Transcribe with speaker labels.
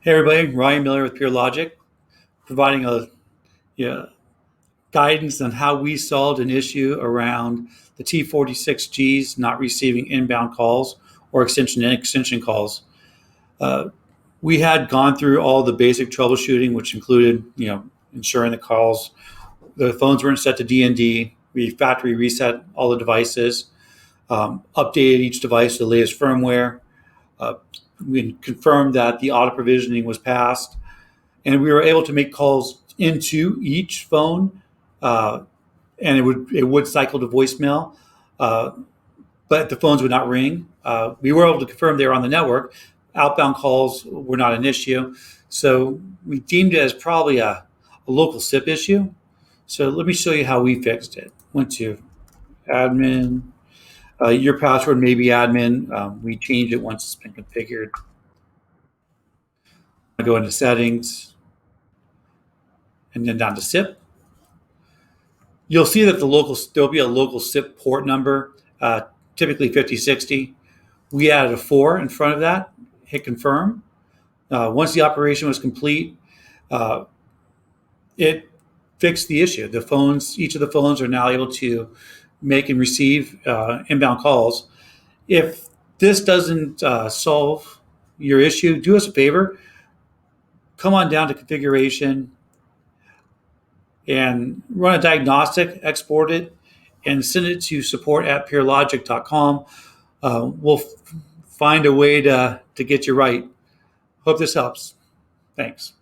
Speaker 1: Hey everybody, Ryan Miller with Pure Logic, providing a yeah, guidance on how we solved an issue around the T46Gs not receiving inbound calls or extension calls. Uh, we had gone through all the basic troubleshooting, which included ensuring the phones weren't set to DND. We factory reset all the devices, updated each device to the latest firmware. Uh, we confirmed that the auto provisioning was passed, and we were able to make calls into each phone, uh, and it would cycle to voicemail, uh, but the phones would not ring. We were able to confirm they were on the network. Outbound calls were not an issue, so we deemed it as probably a local SIP issue. So let me show you how we fixed it. Went to admin. Your password may be admin. We changed it once it's been configured. I go into settings and then down to SIP. You'll see that there'll be a local SIP port number, typically 5060. We added a 4 in front of that, hit confirm. Once the operation was complete, it fixed the issue. Each of the phones are now able to make and receive inbound calls. If this doesn't solve your issue, do us a favor, come on down to configuration and run a diagnostic, export it, and send it to support@purelogic.com. We'll find a way to get you right. Hope this helps. Thanks.